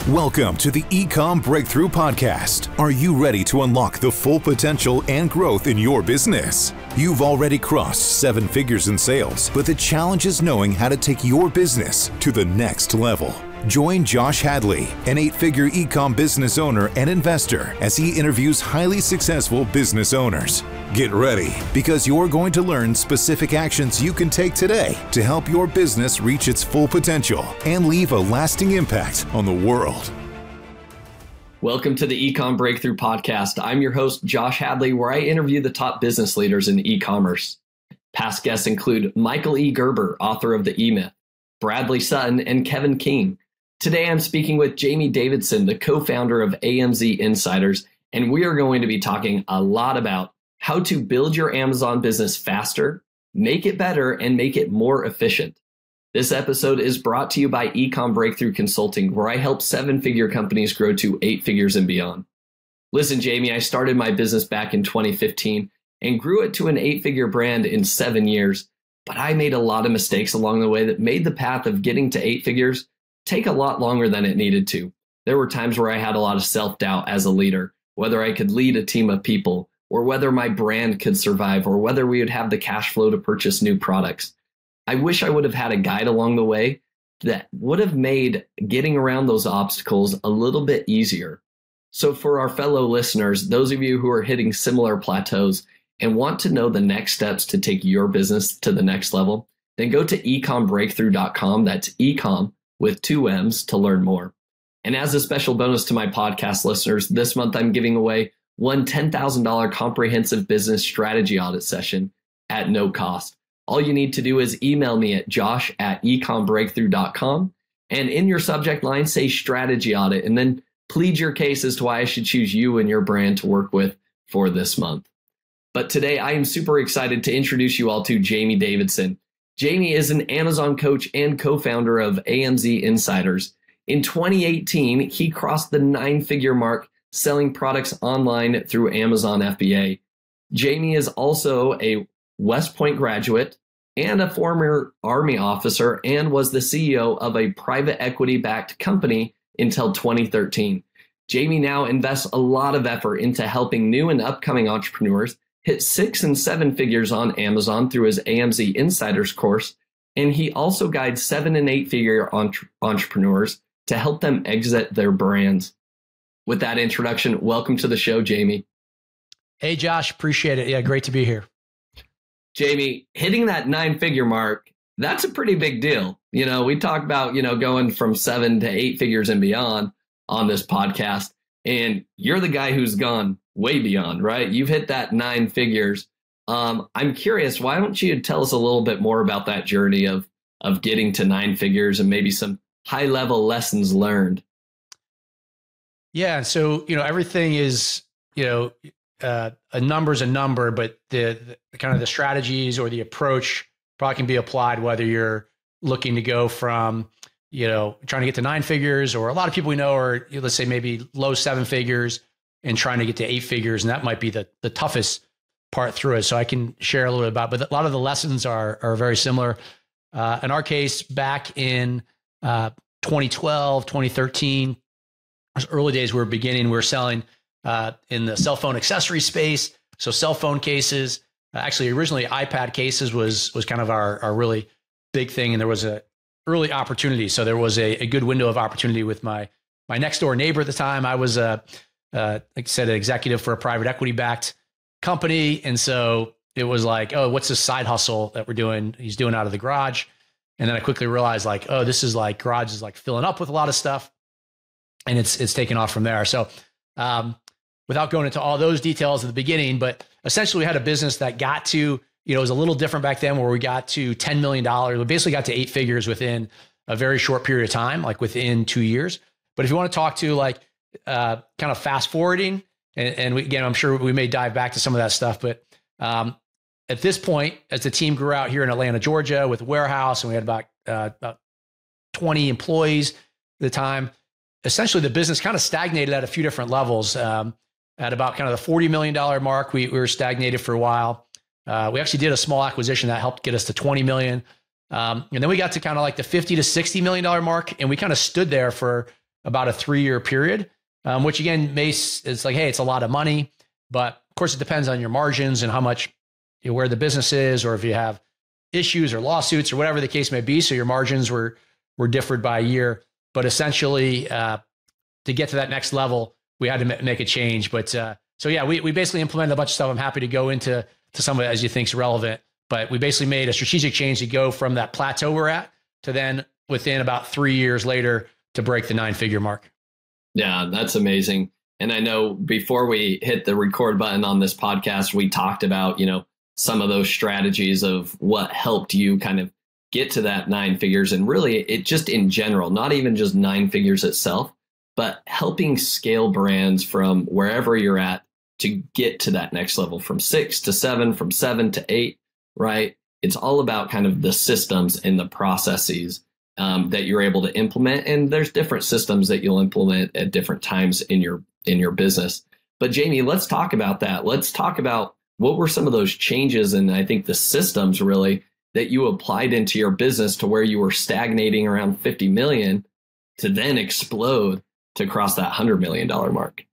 Welcome to the eComm Breakthrough Podcast. Are you ready to unlock the full potential and growth in your business? You've already crossed 7 figures in sales, but the challenge is knowing how to take your business to the next level. Join Josh Hadley, an 8-figure eComm business owner and investor, as he interviews highly successful business owners. Get ready, because you're going to learn specific actions you can take today to help your business reach its full potential and leave a lasting impact on the world. Welcome to the eComm Breakthrough Podcast. I'm your host, Josh Hadley, where I interview the top business leaders in e-commerce. Past guests include Michael E. Gerber, author of The E-Myth, Bradley Sutton, and Kevin King. Today, I'm speaking with Jamie Davidson, the co-founder of AMZ Insiders, and we are going to be talking a lot about how to build your Amazon business faster, make it better, and make it more efficient. This episode is brought to you by eComm Breakthrough Consulting, where I help 7-figure companies grow to 8 figures and beyond. Listen, Jamie, I started my business back in 2015 and grew it to an 8-figure brand in 7 years, but I made a lot of mistakes along the way that made the path of getting to 8 figures take a lot longer than it needed to. There were times where I had a lot of self-doubt as a leader, whether I could lead a team of people, or whether my brand could survive, or whether we would have the cash flow to purchase new products. I wish I would have had a guide along the way that would have made getting around those obstacles a little bit easier. So for our fellow listeners, those of you who are hitting similar plateaus and want to know the next steps to take your business to the next level, then go to ecombreakthrough.com. That's eComm with 2 M's to learn more. And as a special bonus to my podcast listeners, this month I'm giving away one $10,000 comprehensive business strategy audit session at no cost. All you need to do is email me at josh@ecombreakthrough.com, and in your subject line, say strategy audit, and then plead your case as to why I should choose you and your brand to work with for this month. But today I am super excited to introduce you all to Jamie Davidson. Jamie is an Amazon coach and co-founder of AMZ Insiders. In 2018, he crossed the 9-figure mark selling products online through Amazon FBA. Jamie is also a West Point graduate and a former Army officer, and was the CEO of a private equity-backed company until 2013. Jamie now invests a lot of effort into helping new and upcoming entrepreneurs hit 6 and 7 figures on Amazon through his AMZ Insiders course, and he also guides 7 and 8-figure entrepreneurs to help them exit their brands. With that introduction, welcome to the show, Jamie. Hey, Josh, appreciate it. Yeah, great to be here. Jamie, hitting that 9-figure mark, that's a pretty big deal. You know, we talk about, going from 7 to 8 figures and beyond on this podcast, and you're the guy who's gone way beyond, right? You've hit that 9 figures. I'm curious, why don't you tell us a little bit more about that journey of getting to 9 figures and maybe some high-level lessons learned? Yeah. So, everything is, a number's a number, but the kind of the strategies or the approach probably can be applied whether you're looking to go from, trying to get to 9 figures, or a lot of people we know are, let's say maybe low 7 figures and trying to get to 8 figures. And that might be the toughest part through it. So I can share a little bit about, but a lot of the lessons are very similar. In our case, back in 2012, 2013, those early days we were selling in the cell phone accessory space. So cell phone cases, actually originally iPad cases was kind of our really big thing. And there was a early opportunity. So there was a good window of opportunity with my next door neighbor at the time. I was like I said, an executive for a private equity backed company. And so it was like, oh, what's this side hustle that he's doing out of the garage? And then I quickly realized like, oh, this is like garage is like filling up with a lot of stuff, and it's taken off from there. So without going into all those details at the beginning, but essentially we had a business that got to, it was a little different back then where we got to $10 million. We basically got to 8 figures within a very short period of time, like within 2 years. But if you want to talk to like kind of fast forwarding, and again, I'm sure we may dive back to some of that stuff, but at this point, as the team grew out here in Atlanta, Georgia, with a warehouse, and we had about 20 employees at the time, essentially the business kind of stagnated at a few different levels. At about kind of the $40 million mark, we were stagnated for a while. We actually did a small acquisition that helped get us to 20 million. And then we got to kind of like the $50 to $60 million mark, and we kind of stood there for about a 3-year period, which again, it's like, hey, it's a lot of money, but of course it depends on your margins and how much, where the business is, or if you have issues or lawsuits or whatever the case may be. So your margins were differed by a year, but essentially to get to that next level, we had to make a change. But so yeah, we basically implemented a bunch of stuff. I'm happy to go into some of it as you think is relevant, but we basically made a strategic change to go from that plateau we're at to then within about 3 years later to break the 9-figure mark. Yeah, that's amazing. And I know before we hit the record button on this podcast, we talked about, some of those strategies of what helped you kind of get to that 9 figures. And really it just in general, not even just 9 figures itself, but helping scale brands from wherever you're at to get to that next level, from 6 to 7, from 7 to 8, right? It's all about kind of the systems and the processes that you're able to implement. And there's different systems that you'll implement at different times in your business. But Jamie, let's talk about that. Let's talk about what were some of those changes, and I think the systems really that you applied into your business to where you were stagnating around 50 million to then explode to cross that $100 million mark.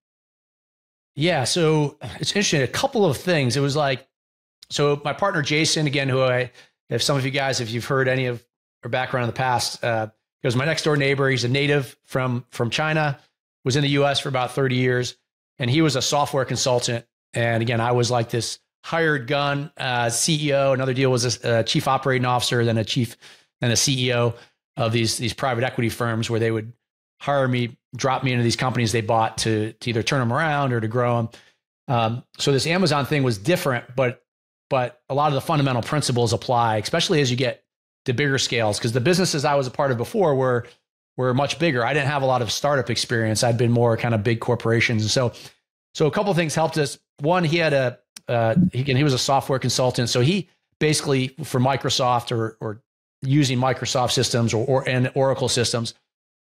Yeah. So it's interesting. A couple of things. It was like, so my partner, Jason, again, if some of you guys, if you've heard any of our background in the past, he was my next door neighbor. He's a native from China, was in the US for about 30 years. And he was a software consultant. And again, I was like this hired gun CEO. Another deal was a chief operating officer, then a CEO of these private equity firms where they would hire me, drop me into these companies they bought to either turn them around or to grow them. So this Amazon thing was different, but a lot of the fundamental principles apply, especially as you get to bigger scales, because the businesses I was a part of before were much bigger. I didn't have a lot of startup experience. I'd been more kind of big corporations. And so a couple of things helped us. One, he had he was a software consultant. So he basically, for Microsoft or using Microsoft systems and Oracle systems.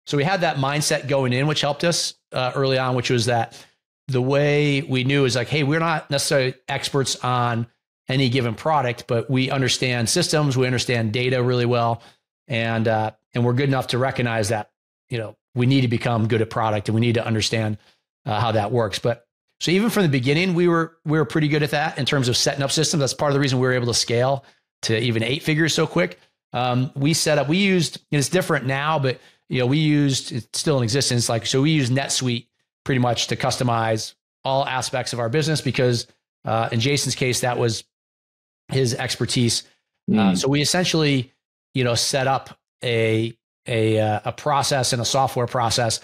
So we had that mindset going in, which helped us early on, which was that the way we knew is like, hey, we're not necessarily experts on any given product, but we understand systems, we understand data really well. And we're good enough to recognize that, we need to become good at product and we need to understand how that works. But so even from the beginning, we were pretty good at that in terms of setting up systems. That's part of the reason we were able to scale to even 8 figures so quick. We used, and it's different now, but it's still in existence. So we use NetSuite pretty much to customize all aspects of our business because in Jason's case, that was his expertise. So we essentially, set up a process and a software process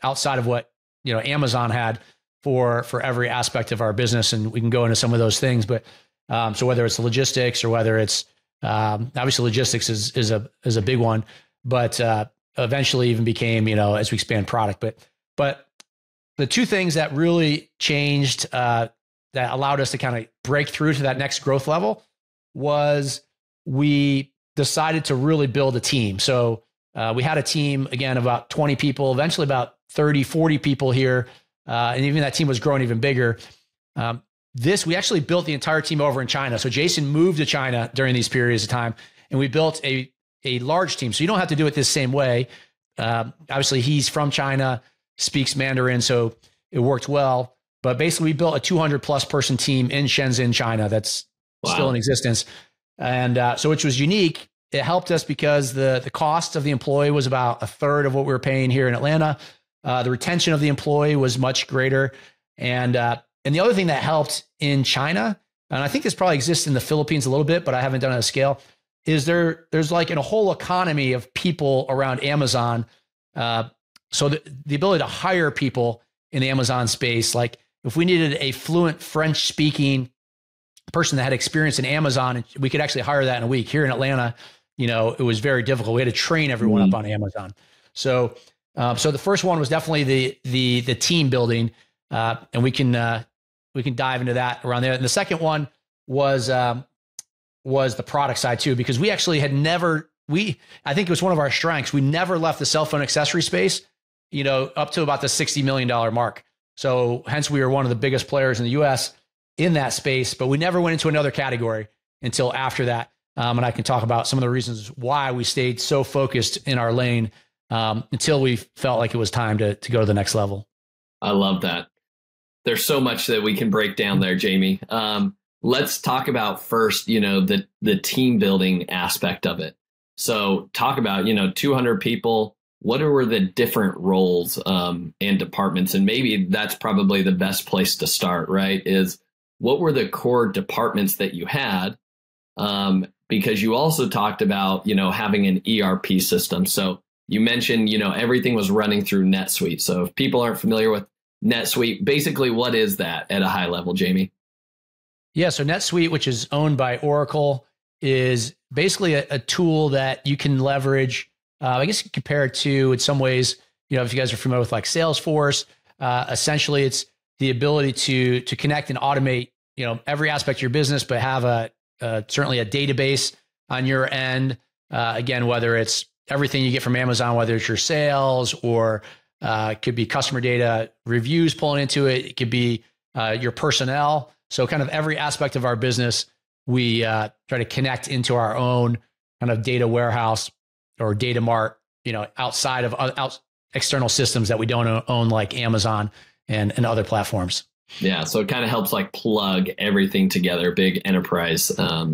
outside of what, Amazon had for every aspect of our business. And we can go into some of those things, but so whether it's logistics or whether it's obviously logistics is a big one, but eventually even became, as we expand product. But the two things that really changed that allowed us to kind of break through to that next growth level was we decided to really build a team. So we had a team, again, about 20 people, eventually about 30, 40 people here. And even that team was growing even bigger. We actually built the entire team over in China. So Jason moved to China during these periods of time, and we built a large team. So you don't have to do it this same way. Obviously, he's from China, speaks Mandarin, so it worked well. But basically, we built a 200 plus person team in Shenzhen, China. That's still in existence. And so which was unique. It helped us because the cost of the employee was about a third of what we were paying here in Atlanta. The retention of the employee was much greater. And the other thing that helped in China, and I think this probably exists in the Philippines a little bit, but I haven't done it at a scale, is there's like a whole economy of people around Amazon. So the ability to hire people in the Amazon space, like if we needed a fluent French speaking person that had experience in Amazon, we could actually hire that in a week. Here in Atlanta, it was very difficult. We had to train everyone up on Amazon. So the first one was definitely the team building, and we can dive into that around there. And the second one was the product side too, because we actually had I think it was one of our strengths. We never left the cell phone accessory space, up to about the $60 million mark. So hence we were one of the biggest players in the US in that space, but we never went into another category until after that. And I can talk about some of the reasons why we stayed so focused in our lane until we felt like it was time to go to the next level. I love that. There's so much that we can break down there, Jamie. Let's talk about first, the team building aspect of it. So talk about, 200 people. What were the different roles and departments? And maybe that's probably the best place to start, right? Is what were the core departments that you had? Because you also talked about, having an ERP system. So you mentioned, everything was running through NetSuite. So if people aren't familiar with NetSuite, basically what is that at a high level, Jamie? Yeah, so NetSuite, which is owned by Oracle, is basically a tool that you can leverage. I guess you can compare it to, in some ways, if you guys are familiar with like Salesforce, essentially it's the ability to connect and automate, every aspect of your business, but have certainly a database on your end. Again, whether it's everything you get from Amazon, whether it's your sales or it could be customer data, reviews pulling into it. It could be your personnel. So kind of every aspect of our business, we try to connect into our own kind of data warehouse or data mart, outside of external systems that we don't own, like Amazon and other platforms. Yeah. So it kind of helps like plug everything together, big enterprise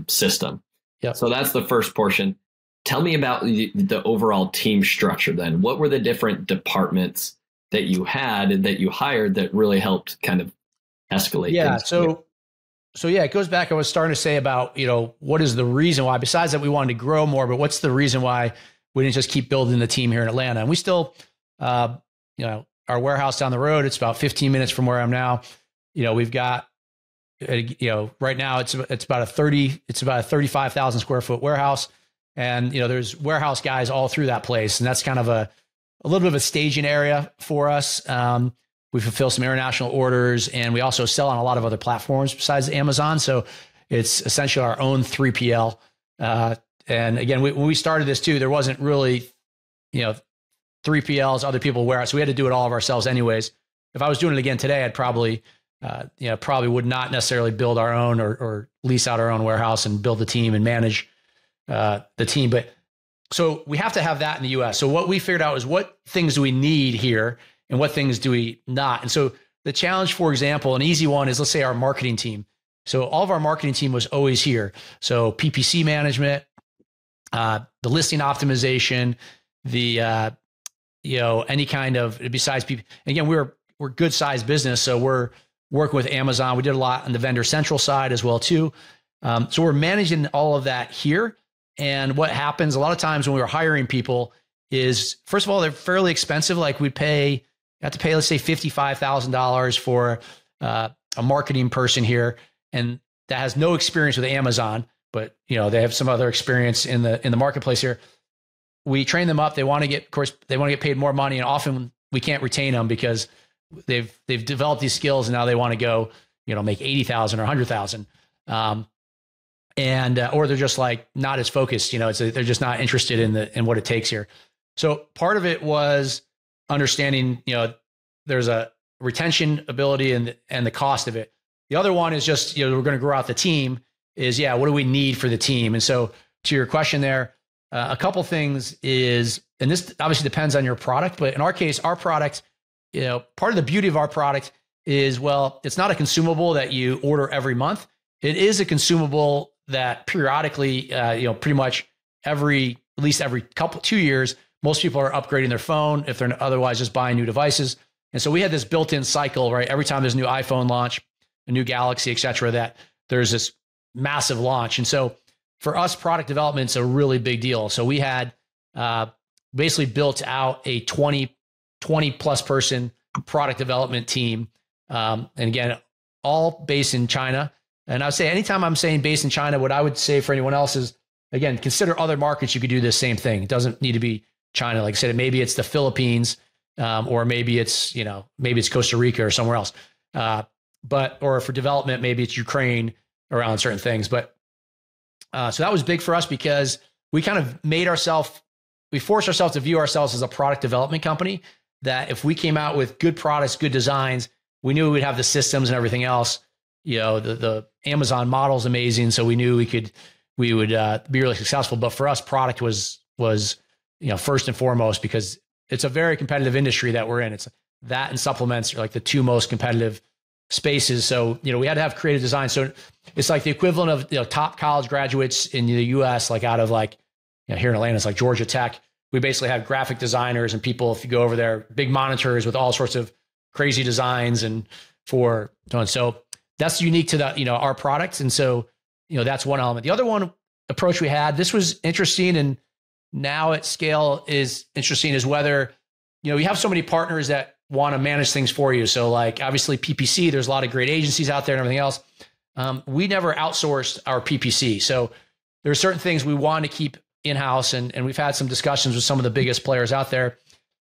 system. Yeah. So that's the first portion. Tell me about the overall team structure then. What were the different departments that you had and that you hired that really helped kind of escalate? Yeah. things? So yeah, it goes back. I was starting to say about, what is the reason why, besides that we wanted to grow more, but what's the reason why we didn't just keep building the team here in Atlanta? And we still, our warehouse down the road, it's about 15 minutes from where I'm now. We've got, right now it's about a 35,000 square foot warehouse. And, there's warehouse guys all through that place. And that's kind of a little bit of a staging area for us. We fulfill some international orders, and we also sell on a lot of other platforms besides Amazon. So it's essentially our own 3PL. And again, when we started this too, there wasn't really, 3PLs, other people warehouse. So we had to do it all of ourselves anyways. If I was doing it again today, I'd probably would not necessarily build our own or lease out our own warehouse and build the team and manage the team. But so we have to have that in the US. So what we figured out is what things do we need here and what things do we not? And so the challenge, for example, an easy one is, let's say, our marketing team. So all of our marketing team was always here. So PPC management, the listing optimization, the, any kind of, besides people, again, we're good sized business. So we're working with Amazon. We did a lot on the vendor central side as well too. So we're managing all of that here. And what happens a lot of times when we were hiring people is, first of all, they're fairly expensive. Like we have to pay, let's say $55,000 for a marketing person here. And that has no experience with Amazon, but they have some other experience in the marketplace here. We train them up. They want to get paid more money. And often we can't retain them because they've developed these skills and now they want to go, make 80,000 or 100,000. Or they're just like not as focused, they're just not interested in what it takes here. So part of it was understanding, there's a retention ability and the cost of it. The other one is just, we're going to grow out the team is, what do we need for the team? And so to your question there, a couple things is, and this obviously depends on your product, but in our case, our product, part of the beauty of our product is, it's not a consumable that you order every month. It is a consumable that periodically, pretty much at least every 2 years, most people are upgrading their phone if they're otherwise just buying new devices. And so we had this built-in cycle, right? Every time there's a new iPhone launch, a new Galaxy, et cetera, that there's this massive launch. And so for us, product development's a really big deal. So we had basically built out a 20 plus person product development team. And again, all based in China. And I would say anytime I'm saying based in China, what I would say for anyone else is, again, consider other markets you could do this same thing. It doesn't need to be China. Like I said, maybe it's the Philippines, or maybe it's Costa Rica or somewhere else. Or for development, maybe it's Ukraine around certain things. But so that was big for us because we kind of we forced ourselves to view ourselves as a product development company, that if we came out with good products, good designs, we knew we'd have the systems and everything else. The Amazon model is amazing. So we knew we would be really successful. But for us, product was first and foremost, because it's a very competitive industry that we're in. It's that and supplements are like the two most competitive spaces. So, we had to have creative design. So it's like the equivalent of, top college graduates in the US, like out of like, here in Atlanta, it's like Georgia Tech. We basically have graphic designers and people, if you go over there, big monitors with all sorts of crazy designs and so that's unique to the, our products. And so, that's one element. The other one approach we had, this was interesting and now at scale is interesting, is whether, you have so many partners that want to manage things for you. So like obviously PPC, there's a lot of great agencies out there and everything else. We never outsourced our PPC. So there's certain things we want to keep in-house, and we've had some discussions with some of the biggest players out there.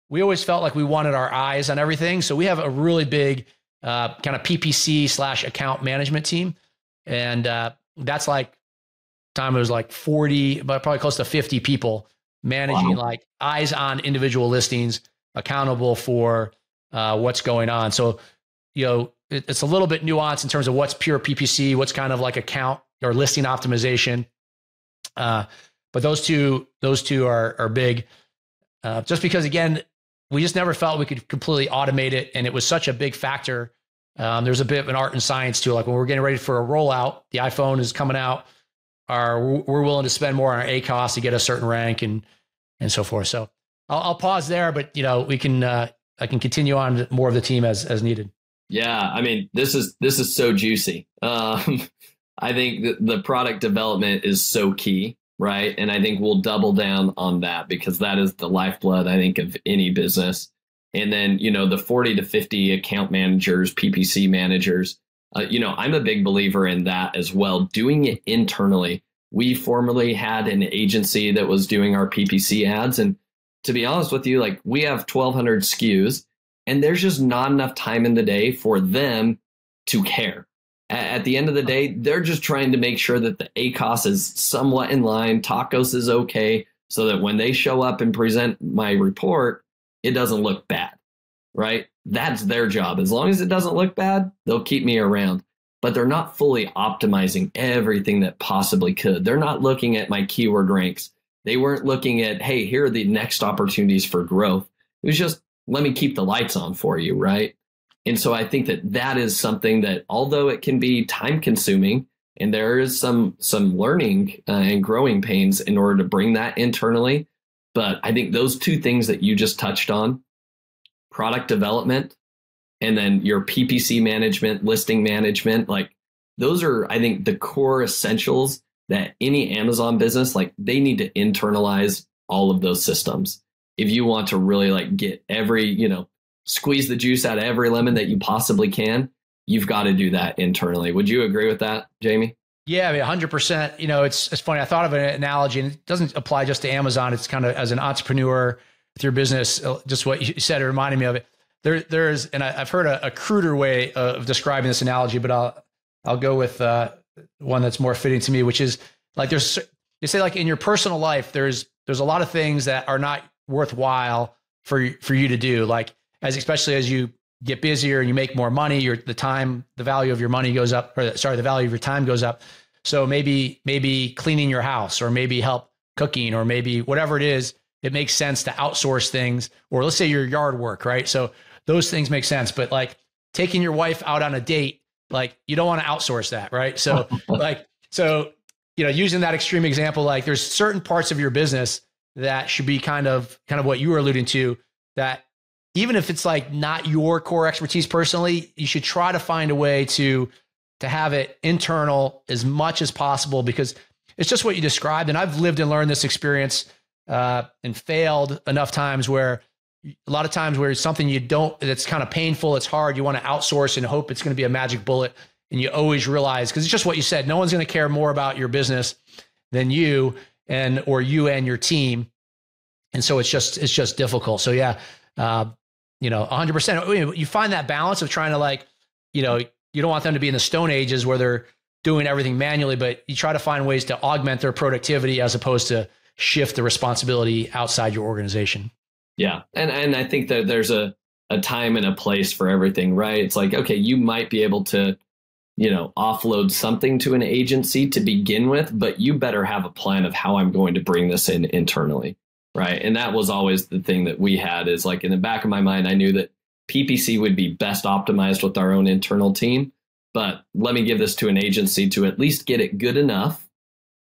We always felt like we wanted our eyes on everything. So we have a really big kind of PPC / account management team. And that's like, time it was like 40, but probably close to 50 people managing like eyes on individual listings, accountable for what's going on. So, it's a little bit nuanced in terms of what's pure PPC, what's kind of like account or listing optimization. But those two are big, just because, again, we just never felt we could completely automate it. And it was such a big factor. There's a bit of an art and science to it. Like when we're getting ready for a rollout, the iPhone is coming out, we're willing to spend more on our ACoS to get a certain rank and so forth. So I'll pause there, but we can, I can continue on more of the team as needed. Yeah. I mean, this is so juicy. I think the product development is so key. Right. And I think we'll double down on that because that is the lifeblood, I think, of any business. And then, the 40 to 50 account managers, PPC managers, I'm a big believer in that as well. Doing it internally. We formerly had an agency that was doing our PPC ads. And to be honest with you, like we have 1,200 SKUs and there's just not enough time in the day for them to care. At the end of the day, they're just trying to make sure that the ACoS is somewhat in line. Tacos is okay, so that when they show up and present my report, it doesn't look bad, right? That's their job. As long as it doesn't look bad, they'll keep me around. But they're not fully optimizing everything that possibly could. They're not looking at my keyword ranks. They weren't looking at, hey, here are the next opportunities for growth. It was just, let me keep the lights on for you, right? And so I think that is something that, although it can be time consuming and there is some learning and growing pains in order to bring that internally. But I think those two things that you just touched on, product development and then your PPC management, listing management, like those are, I think, the core essentials that any Amazon business, like they need to internalize all of those systems. If you want to really like get every, squeeze the juice out of every lemon that you possibly can, you've got to do that internally. Would you agree with that, Jamie? Yeah, I mean, 100%. It's funny. I thought of an analogy, and it doesn't apply just to Amazon. It's kind of as an entrepreneur with your business, just what you said, it reminded me of it. There's, and I've heard a cruder way of describing this analogy, but I'll go with one that's more fitting to me, which is like they say like in your personal life, there's a lot of things that are not worthwhile for you to do, like especially as you get busier and you make more money, the value of your money goes up, the value of your time goes up. So maybe cleaning your house, or maybe help cooking, or maybe whatever it is, it makes sense to outsource things, or let's say your yard work, right? So those things make sense, but like taking your wife out on a date, like you don't want to outsource that, right? So using that extreme example, like there's certain parts of your business that should be kind of what you were alluding to, that even if it's like not your core expertise personally, you should try to find a way to have it internal as much as possible, because it's just what you described. And I've lived and learned this experience and failed enough times where a lot of times where it's something that's kind of painful, it's hard, you want to outsource and hope it's going to be a magic bullet. And you always realize, because it's just what you said, no one's going to care more about your business than you or you and your team. And so it's just difficult. So yeah, 100%. You find that balance of trying to you don't want them to be in the Stone Ages where they're doing everything manually, but you try to find ways to augment their productivity as opposed to shift the responsibility outside your organization. Yeah. And I think that there's a time and a place for everything, right? It's like, okay, you might be able to, offload something to an agency to begin with, but you better have a plan of how I'm going to bring this in internally. Right. And that was always the thing that we had, is like in the back of my mind, I knew that PPC would be best optimized with our own internal team. But let me give this to an agency to at least get it good enough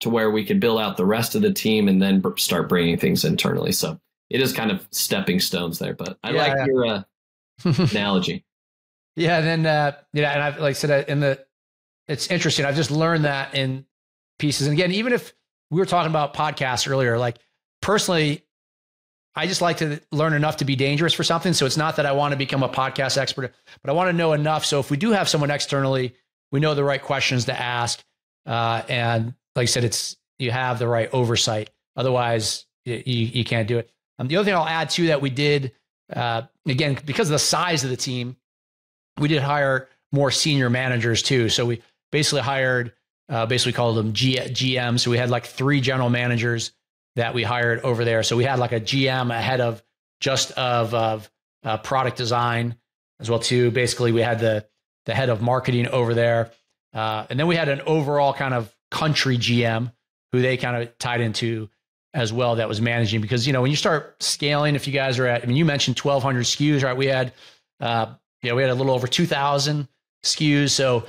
to where we could build out the rest of the team and then start bringing things internally. So it is kind of stepping stones there. But I like your analogy. Yeah. And then, and I've, like I said, it's interesting. I've just learned that in pieces. And again, even if we were talking about podcasts earlier, like personally, I just like to learn enough to be dangerous for something. So it's not that I want to become a podcast expert, but I want to know enough. So if we do have someone externally, we know the right questions to ask. And like I said, you have the right oversight. Otherwise, you can't do it. The other thing I'll add too that we did, again, because of the size of the team, we did hire more senior managers too. So we basically hired, basically called them GMs. So we had like 3 general managers that we hired over there. So we had like a GM ahead of just of product design as well too. Basically, we had the head of marketing over there, and then we had an overall kind of country GM who they kind of tied into as well, that was managing. Because when you start scaling, if you guys are at, you mentioned 1,200 SKUs, right? We had we had a little over 2,000 SKUs. So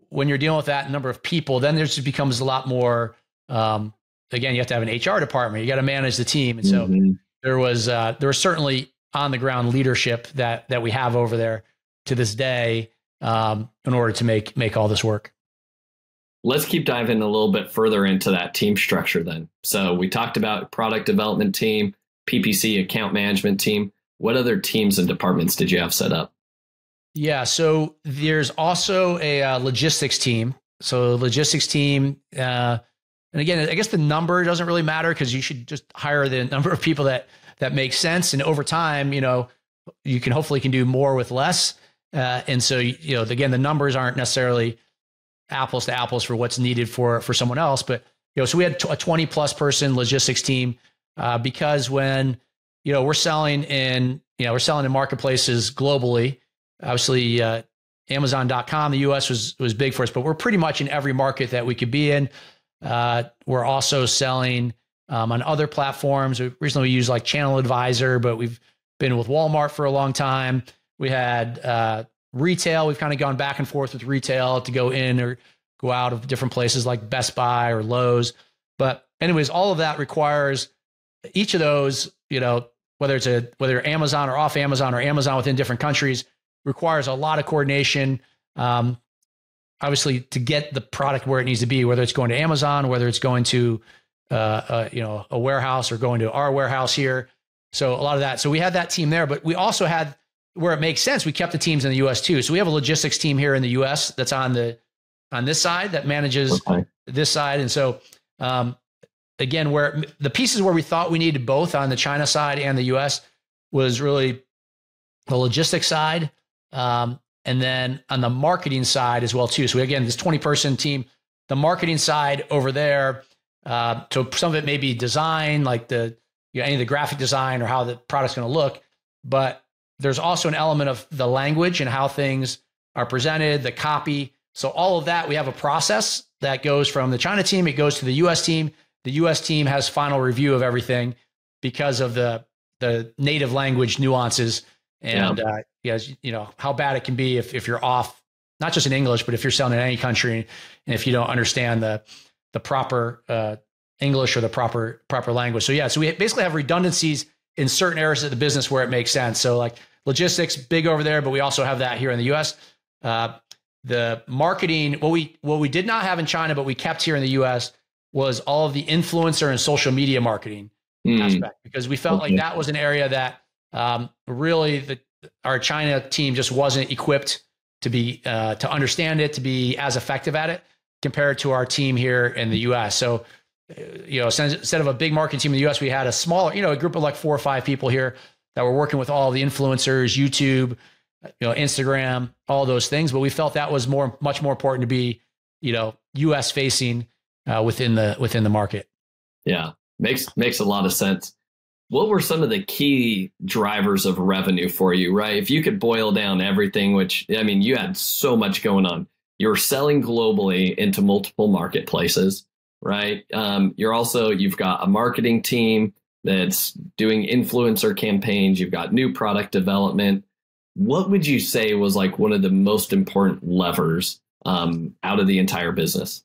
when you're dealing with that number of people, then there just becomes a lot more. Again, you have to have an HR department. You got to manage the team, and so there was certainly on the ground leadership that we have over there to this day in order to make all this work. Let's keep diving a little bit further into that team structure then. So we talked about product development team, PPC account management team. What other teams and departments did you have set up? Yeah, so there's also a logistics team. So logistics team, and again, I guess the number doesn't really matter, because you should just hire the number of people that make sense. And over time, you can hopefully do more with less. And so, again, the numbers aren't necessarily apples to apples for what's needed for someone else. But, so we had a 20 plus person logistics team, because when, we're selling in marketplaces globally. Obviously, Amazon.com, the US was big for us, but we're pretty much in every market that we could be in. We're also selling on other platforms. Recently, we used like Channel Advisor, but we've been with Walmart for a long time. We had retail. We've kind of gone back and forth with retail to go in or go out of different places like Best Buy or Lowe's. But anyways, all of that requires each of those, whether you're Amazon or off Amazon or Amazon within different countries, requires a lot of coordination. Obviously, to get the product where it needs to be, whether it's going to Amazon, whether it's going to a warehouse or going to our warehouse here. So a lot of that. So we had that team there, but we also had, where it makes sense, we kept the teams in the US too. So we have a logistics team here in the US that's on this side that manages this side. And so again, where the pieces where we thought we needed both on the China side and the US was really the logistics side. And then on the marketing side as well too. So again, this 20-person team, the marketing side over there. So some of it may be design, like any of the graphic design or how the product's going to look, but there's also an element of the language and how things are presented, the copy. So all of that, we have a process that goes from the China team, it goes to the US team. The US team has final review of everything because of the native language nuances. And how bad it can be if you're off, not just in English, but if you're selling in any country, and if you don't understand the proper English or the proper language. So we basically have redundancies in certain areas of the business where it makes sense. So like logistics, big over there, but we also have that here in the US. The marketing, what we did not have in China, but we kept here in the US, was all of the influencer and social media marketing aspect, because we felt like that was an area that really our China team just wasn't equipped to understand it, to be as effective at it compared to our team here in the US. So, instead of a big marketing team in the US, we had a smaller, a group of like 4 or 5 people here that were working with all the influencers, YouTube, Instagram, all those things. But we felt that was much more important to be, US facing within the market. Yeah, makes a lot of sense. What were some of the key drivers of revenue for you, right? If you could boil down everything, which, you had so much going on. You're selling globally into multiple marketplaces, right? You've got a marketing team. that's doing influencer campaigns. You've got new product development. What would you say was like one of the most important levers out of the entire business?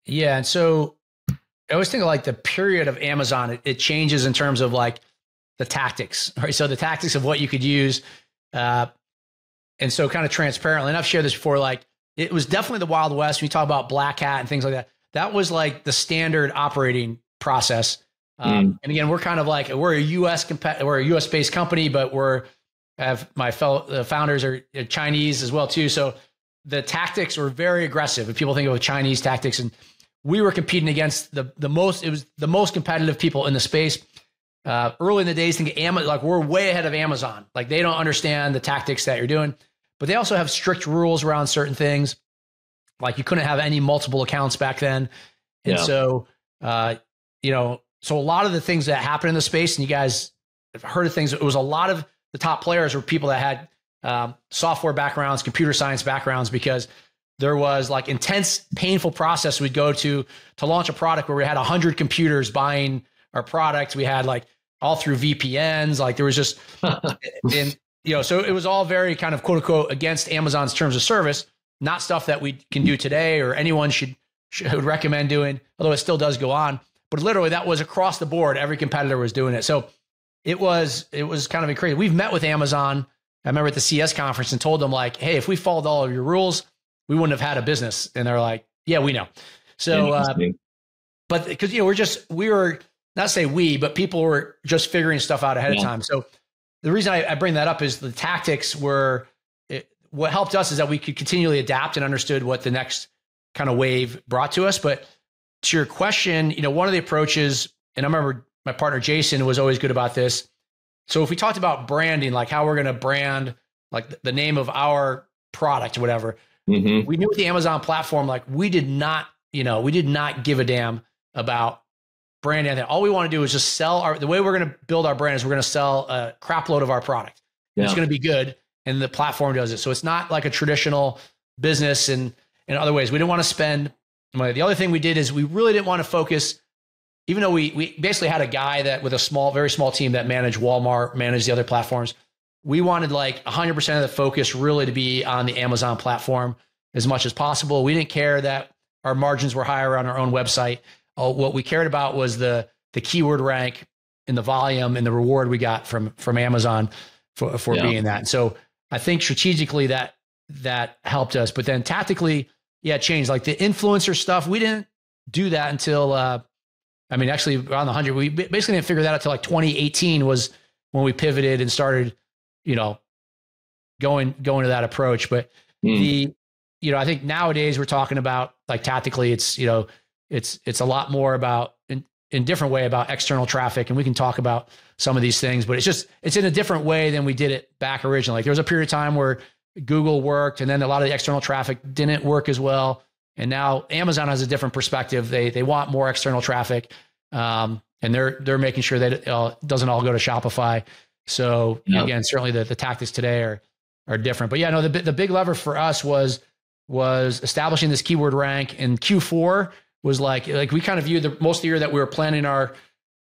Yeah. And so I always think of like the period of Amazon, it changes in terms of like the tactics, right? So the tactics of what you could use. And so kind of transparently, and I've shared this before, like it was definitely the Wild West. When you talk about Black Hat and things like that, that was like the standard operating process. And again, we're kind of like, we're a US based company, but my fellow founders are Chinese as well too. So the tactics were very aggressive. If people think of Chinese tactics, and we were competing against the most competitive people in the space. Early in the days, like we're way ahead of Amazon. Like they don't understand the tactics that you're doing, but they also have strict rules around certain things. Like you couldn't have any multiple accounts back then. And so, so a lot of the things that happen in the space, and you guys have heard of things, it was a lot of the top players were people that had software backgrounds, computer science backgrounds, because there was like intense, painful process we'd go to launch a product where we had 100 computers buying our product. We had like all through VPNs, like there was just, so it was all very kind of quote unquote against Amazon's terms of service, not stuff that we can do today or anyone should recommend doing, although it still does go on. But literally that was across the board. Every competitor was doing it. So it was kind of crazy. We've met with Amazon. I remember at the CS conference and told them like, hey, if we followed all of your rules, we wouldn't have had a business. And they're like, yeah, we know. So, but because, we were not say we, but people were just figuring stuff out ahead of time. So the reason I bring that up is the tactics what helped us is that we could continually adapt and understood what the next kind of wave brought to us. But to your question, one of the approaches, and I remember my partner, Jason, was always good about this. So if we talked about branding, like how we're going to brand, like the name of our product or whatever, we knew with the Amazon platform, like we did not give a damn about branding. All we want to do is just sell the way we're going to build our brand is we're going to sell a crap load of our product. It's going to be good. And the platform does it. So it's not like a traditional business and in other ways. We didn't want to spend money. The other thing we did is we really didn't want to focus, even though we basically had a guy that with a very small team that managed Walmart, managed the other platforms. We wanted like 100% of the focus really to be on the Amazon platform as much as possible. We didn't care that our margins were higher on our own website. What we cared about was the keyword rank and the volume and the reward we got from Amazon for being that. And so I think strategically that helped us, but then tactically, it changed. Like the influencer stuff, we didn't do that until, actually around the 100, we basically didn't figure that out until like 2018 was when we pivoted and started, going to that approach. But I think nowadays we're talking about like tactically, it's a lot more about in different way about external traffic. And we can talk about some of these things, but it's in a different way than we did it back originally. Like there was a period of time where Google worked and then a lot of the external traffic didn't work as well. And now Amazon has a different perspective. They want more external traffic. And they're making sure that it doesn't all go to Shopify. So again, certainly the tactics today are different, but the big lever for us was establishing this keyword rank, and Q4 was like we kind of viewed most of the year that we were planting our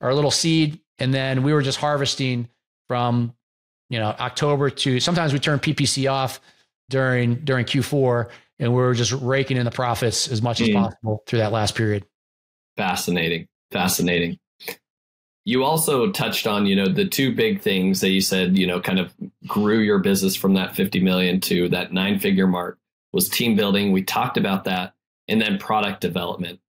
little seed, and then we were just harvesting from October to sometimes we turn PPC off during Q4, and we were just raking in the profits as much as possible through that last period. Fascinating. You also touched on, the two big things that you said, kind of grew your business from that 50 million to that 9-figure mark was team building. We talked about that, and then product development.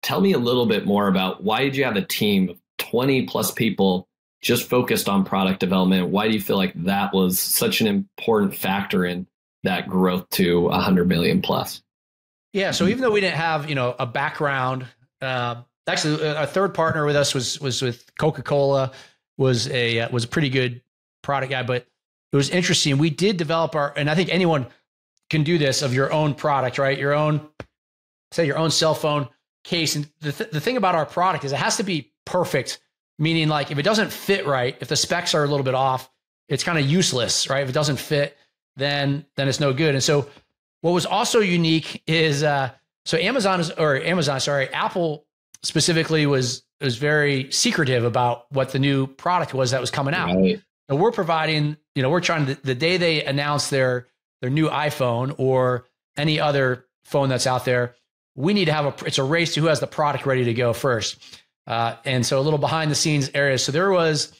Tell me a little bit more about why did you have a team of 20 plus people just focused on product development? Why do you feel like that was such an important factor in that growth to 100 million plus? Yeah. So even though we didn't have, a background, actually our third partner with us was with Coca-Cola, was a pretty good product guy, but it was interesting. We did develop and I think anyone can do this of your own product, right? Your own cell phone case. And the thing about our product is it has to be perfect, meaning like if it doesn't fit right, if the specs are a little bit off, it's kind of useless, right? If it doesn't fit, then it's no good. And so what was also unique is, Apple specifically was was very secretive about what the new product was that was coming out. Right. So we're providing, we're trying to, the day they announce their new iPhone or any other phone that's out there, we need to have it's a race to who has the product ready to go first. And so a little behind the scenes area. So there was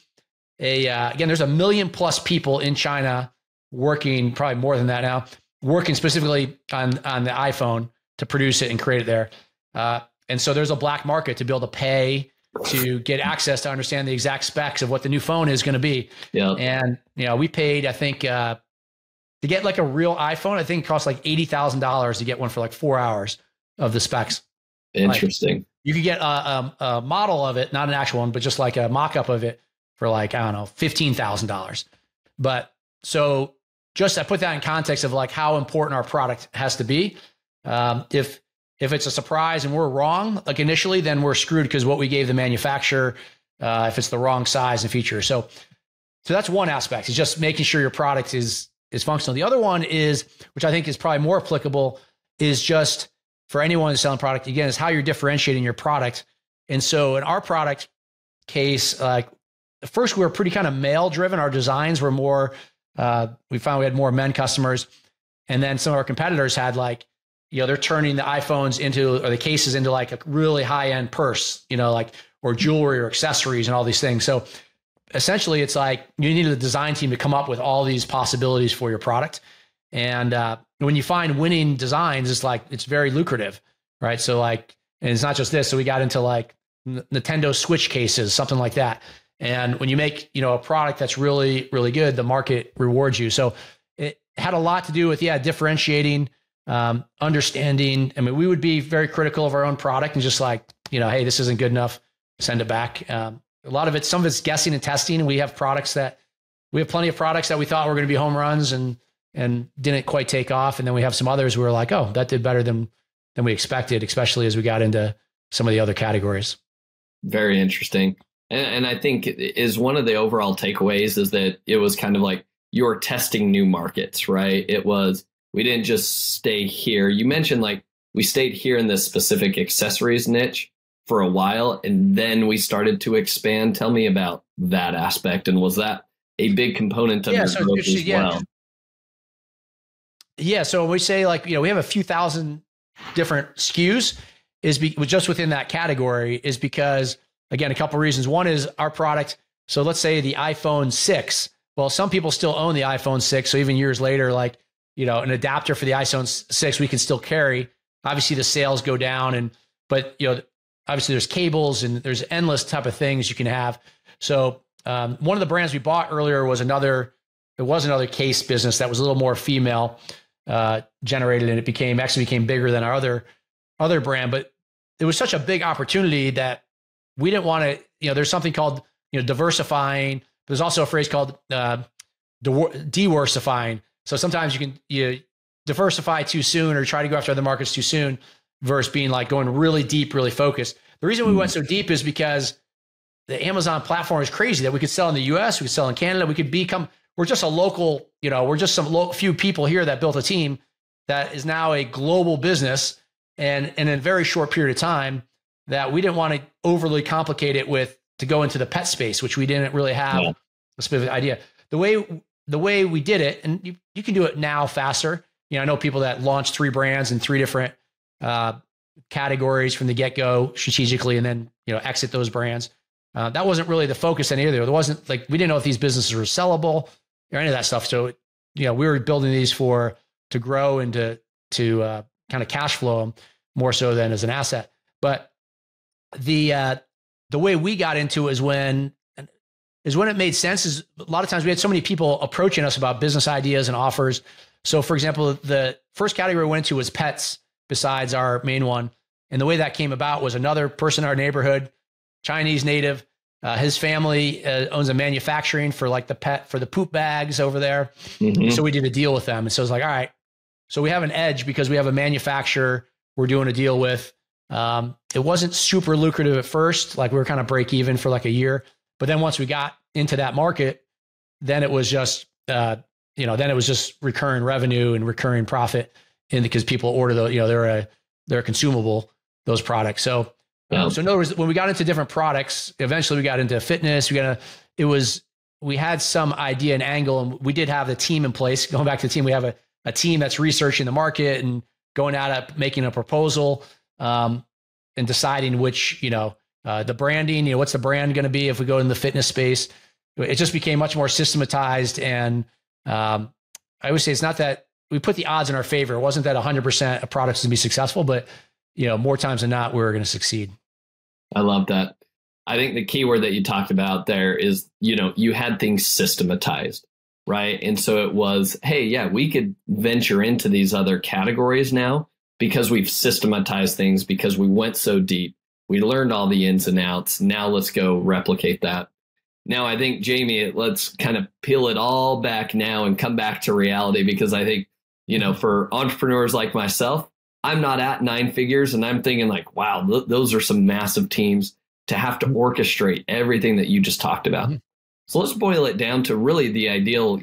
again, there's 1 million plus people in China working, probably more than that now, working specifically on the iPhone to produce it and create it there. And so there's a black market to be able to pay to get access to understand the exact specs of what the new phone is going to be. Yep. And, we paid, I think, to get like a real iPhone, I think it cost like $80,000 to get one for like 4 hours of the specs. Interesting. Like, you could get a model of it, not an actual one, but just like a mock-up of it for like, I don't know, $15,000. But so just I put that in context of like how important our product has to be. If it's a surprise and we're wrong, like initially, then we're screwed because what we gave the manufacturer, if it's the wrong size and feature. So that's one aspect, is just making sure your product is functional. The other one is, which I think is probably more applicable, is just for anyone who's selling product, again, is how you're differentiating your product. And so in our product case, like first we were pretty kind of male driven. Our designs were more, we found we had more men customers. And then some of our competitors had like, they're turning the iPhones or the cases into like a really high end purse, or jewelry or accessories and all these things. So essentially it's like you need a design team to come up with all these possibilities for your product. And when you find winning designs, it's very lucrative, right? So like, and it's not just this. So we got into like Nintendo Switch cases, something like that. And when you make, a product that's really, really good, the market rewards you. So it had a lot to do with, differentiating, understanding. I mean, we would be very critical of our own product and just like, hey, this isn't good enough, send it back. A lot of it, some of it's guessing and testing. We have plenty of products that we thought were going to be home runs and didn't quite take off. And then we have some others who are like, oh, that did better than we expected, especially as we got into some of the other categories. Very interesting. And I think is one of the overall takeaways is that it was kind of like you're testing new markets, right? We didn't just stay here. You mentioned like we stayed here in this specific accessories niche for a while, and then we started to expand. Tell me about that aspect. And was that a big component of your growth as well? Yeah. So when we say like, we have a few thousand different SKUs just within that category is because, again, a couple of reasons. One is our product. So let's say the iPhone 6. Well, some people still own the iPhone 6. So even years later, like, an adapter for the iPhone 6, we can still carry. Obviously the sales go down but obviously there's cables and there's endless type of things you can have. So one of the brands we bought earlier was another case business that was a little more female generated, and it became bigger than our other brand. But it was such a big opportunity that we didn't want to, there's something called, diversifying. There's also a phrase called diversifying. So sometimes you diversify too soon or try to go after other markets too soon versus being like going really deep, really focused. The reason we went so deep is because the Amazon platform is crazy that we could sell in the US, we could sell in Canada, we're just a local, we're just some few people here that built a team that is now a global business, and in a very short period of time that we didn't want to overly complicate it to go into the pet space, which we didn't really have a specific idea. The way we did it, and you can do it now faster. I know people that launched 3 brands in 3 different categories from the get-go strategically, and then, exit those brands. That wasn't really the focus in either. There wasn't like, we didn't know if these businesses were sellable or any of that stuff. So, we were building these to grow and to kind of cash flow them more so than as an asset. But the way we got into it is when it made sense. Is a lot of times we had so many people approaching us about business ideas and offers. So for example, the first category we went into was pets besides our main one. And the way that came about was another person in our neighborhood, Chinese native, his family owns a manufacturing for like the poop bags over there. Mm-hmm. So we did a deal with them. And so it's like, all right, so we have an edge because we have a manufacturer we're doing a deal with. It wasn't super lucrative at first. Like we were kind of break even for like a year. But then once we got into that market, then it was just, then it was just recurring revenue and recurring profit, and because people order they're a consumable, those products. So So in other words, when we got into different products, eventually we got into fitness. We had some idea and angle, and we did have the team in place. Going back to the team, we have a team that's researching the market and going out at making a proposal, and deciding which, the branding, what's the brand going to be if we go in the fitness space. It just became much more systematized. And I would say it's not that we put the odds in our favor. It wasn't that 100% of products to be successful, but more times than not, we were going to succeed. I love that. I think the key word that you talked about there is, you had things systematized, right? And so it was, hey, yeah, we could venture into these other categories now because we've systematized things, because we went so deep. We learned all the ins and outs. Now let's go replicate that. Now, I think, Jamie, let's kind of peel it all back now and come back to reality, because I think, for entrepreneurs like myself, I'm not at 9 figures, and I'm thinking like, wow, those are some massive teams to have to orchestrate everything that you just talked about. Mm-hmm. So let's boil it down to really the ideal,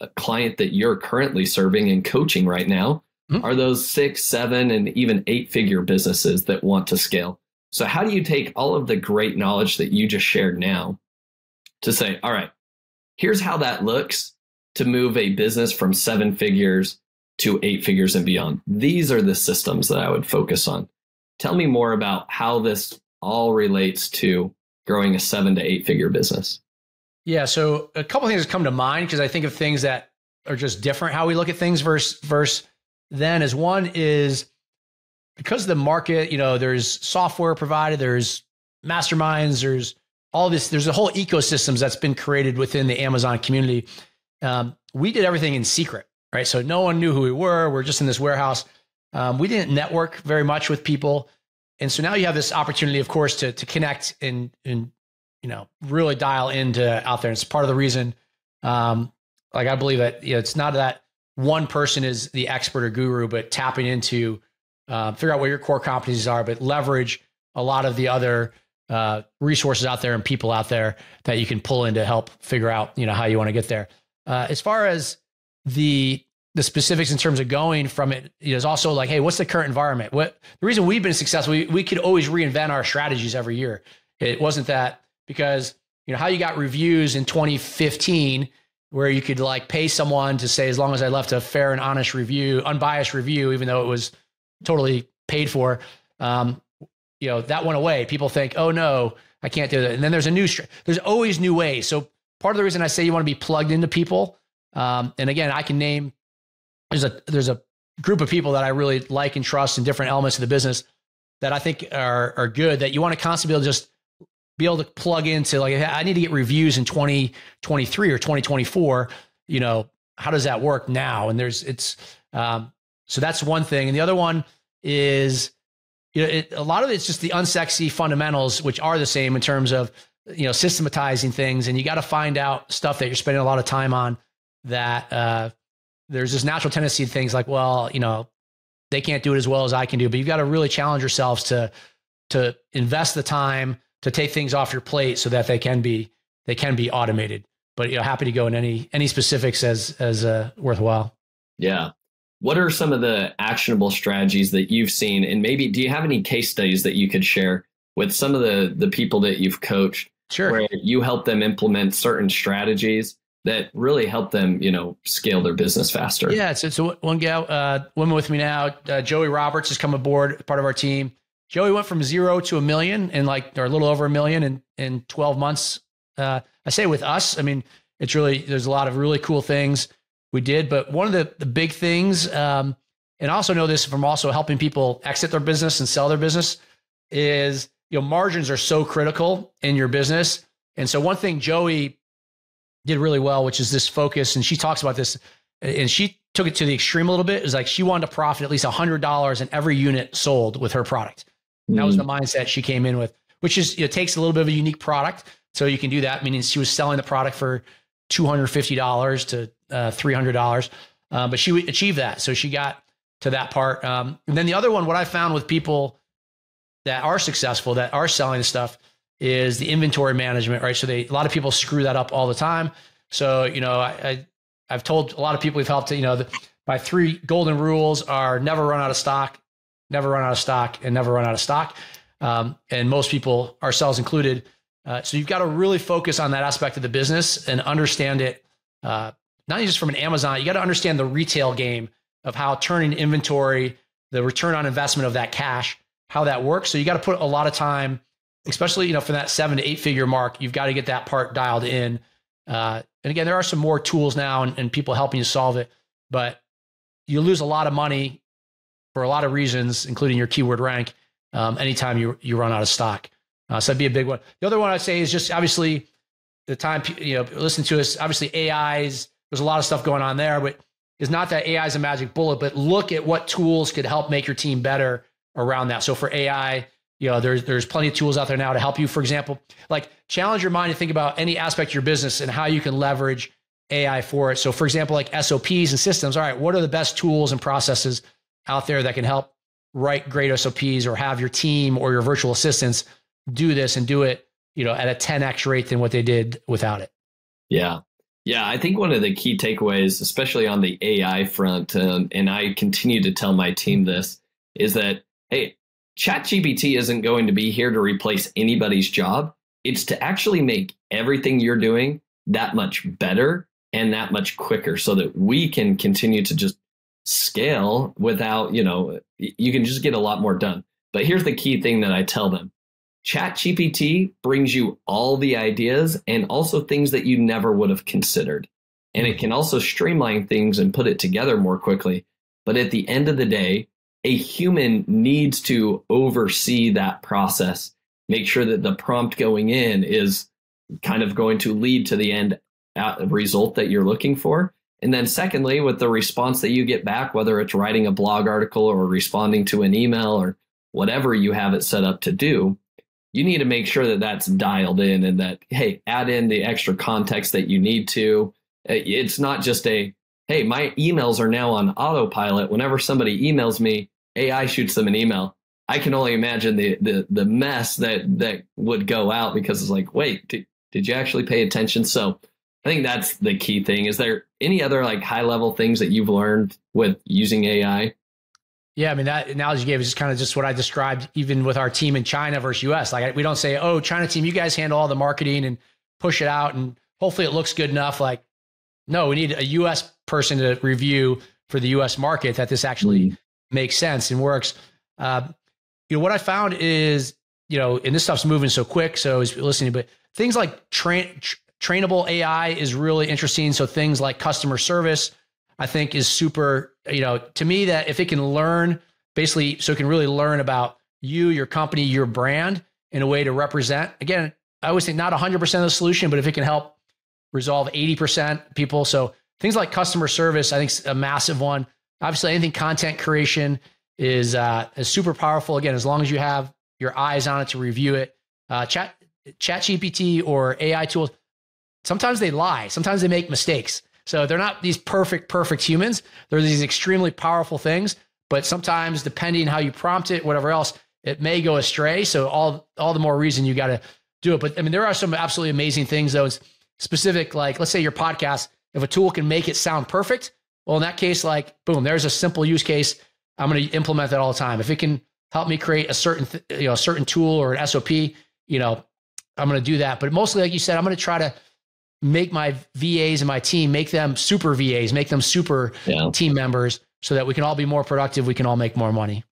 a client that you're currently serving and coaching right now. Mm-hmm. Are those 6, 7, and even 8-figure businesses that want to scale. So how do you take all of the great knowledge that you just shared now to say, all right, here's how that looks to move a business from 7 figures to 8 figures and beyond? These are the systems that I would focus on. Tell me more about how this all relates to growing a 7 to 8 figure business. Yeah. So a couple of things come to mind, because I think of things that are just different, how we look at things versus then. As one is, because the market, there's software provided, there's masterminds, there's all this, there's a whole ecosystems that's been created within the Amazon community. We did everything in secret, right? So no one knew who we were. We're just in this warehouse. We didn't network very much with people. And so now you have this opportunity, of course, to connect and really dial into out there. And it's part of the reason, I believe that, it's not that one person is the expert or guru, but tapping into, figure out what your core competencies are, but leverage a lot of the other resources out there and people out there that you can pull in to help figure out, how you want to get there. As far as the specifics in terms of going from it, is also like, hey, what's the current environment? The reason we've been successful, we could always reinvent our strategies every year. It wasn't that because, how you got reviews in 2015, where you could pay someone to say, as long as I left a fair and honest review, unbiased review, even though it was totally paid for, that went away. People think, oh no, I can't do that. And then there's always new ways. So part of the reason I say you want to be plugged into people, and again, I can name, there's a group of people that I really like and trust in different elements of the business that I think are good, that you want to constantly be able to plug into, I need to get reviews in 2023 or 2024. How does that work now? And so that's one thing. And the other one is, a lot of it's just the unsexy fundamentals, which are the same in terms of, systematizing things. And you got to find out stuff that you're spending a lot of time on, that there's this natural tendency to things like, well, they can't do it as well as I can do, but you've got to really challenge yourselves to invest the time to take things off your plate so that they can be automated. But happy to go in any specifics as worthwhile. Yeah. What are some of the actionable strategies that you've seen? And maybe do you have any case studies that you could share with some of the people that you've coached? Sure. Where you help them implement certain strategies that really help them, scale their business faster? Yeah. So one gal, woman with me now, Joey Roberts, has come aboard, part of our team. Joey went from 0 to $1 million or a little over $1 million in 12 months. I say with us, it's really, there's a lot of really cool things we did, but one of the big things, and I also know this from also helping people exit their business and sell their business, is, margins are so critical in your business. And so one thing Joey did really well, which is this focus, and she talks about this, and she took it to the extreme a little bit, is she wanted to profit at least $100 in every unit sold with her product. And that was the mindset she came in with, which is, it takes a little bit of a unique product. So you can do that, meaning she was selling the product for $250 to $300. But she would achieve that. So she got to that part. And then the other one, what I found with people that are successful, that are selling this stuff, is the inventory management, right? So a lot of people screw that up all the time. So, I've told a lot of people we've helped to, my 3 golden rules are: never run out of stock, never run out of stock, and never run out of stock. And most people, ourselves included. So you've got to really focus on that aspect of the business and understand it, not just from an Amazon. You got to understand the retail game of how turning inventory, the return on investment of that cash, how that works. So you got to put a lot of time, especially, for that 7 to 8 figure mark. You've got to get that part dialed in. And again, there are some more tools now and people helping you solve it, but you lose a lot of money for a lot of reasons, including your keyword rank, anytime you run out of stock. So that'd be a big one. The other one I'd say is just obviously the time, listen to us, obviously AIs, there's a lot of stuff going on there, but it's not that AI is a magic bullet, but look at what tools could help make your team better around that. So for AI, there's plenty of tools out there now to help you. For example, like challenge your mind to think about any aspect of your business and how you can leverage AI for it. So for example, like SOPs and systems, all right, what are the best tools and processes out there that can help write great SOPs or have your team or your virtual assistants do this and do it, at a 10x rate than what they did without it. Yeah. Yeah. I think one of the key takeaways, especially on the AI front, and I continue to tell my team this, is that, hey, ChatGPT isn't going to be here to replace anybody's job. It's to actually make everything you're doing that much better and that much quicker so that we can continue to just scale without, you can just get a lot more done. But here's the key thing that I tell them. ChatGPT brings you all the ideas and also things that you never would have considered. And it can also streamline things and put it together more quickly. But at the end of the day, a human needs to oversee that process, make sure that the prompt going in is kind of going to lead to the end result that you're looking for. And then secondly, with the response that you get back, whether it's writing a blog article or responding to an email or whatever you have it set up to do, you need to make sure that that's dialed in and that, hey, add in the extra context that you need to. It's not just hey, my emails are now on autopilot. Whenever somebody emails me, AI shoots them an email. I can only imagine the mess that would go out because it's like, wait, did you actually pay attention? So I think that's the key thing. Is there any other like high level things that you've learned with using AI? Yeah, I mean, that analogy you gave is just kind of just what I described, even with our team in China versus US. Like, we don't say, oh, China team, you guys handle all the marketing and push it out and hopefully it looks good enough. Like, no, we need a US person to review for the US market that this actually makes sense and works. What I found is, and this stuff's moving so quick, so as you're listening, but things like trainable AI is really interesting. So things like customer service, I think is super, to me, that if it can learn basically, so it can really learn about you, your company, your brand in a way to represent, again, I always think not 100% of the solution, but if it can help resolve 80% people. So things like customer service, I think is a massive one. Obviously anything content creation is super powerful. Again, as long as you have your eyes on it to review it, ChatGPT or AI tools, sometimes they lie. Sometimes they make mistakes. So they're not these perfect humans. They're these extremely powerful things, but sometimes depending how you prompt it, whatever else, it may go astray. So all the more reason you got to do it. But I mean, there are some absolutely amazing things though. It's specific, like let's say your podcast, if a tool can make it sound perfect, well, in that case, like boom, there's a simple use case. I'm going to implement that all the time. If it can help me create a certain tool or an SOP, I'm going to do that. But mostly, like you said, I'm going to try to make my VAs and my team, make them super VAs, make them super team members so that we can all be more productive. We can all make more money.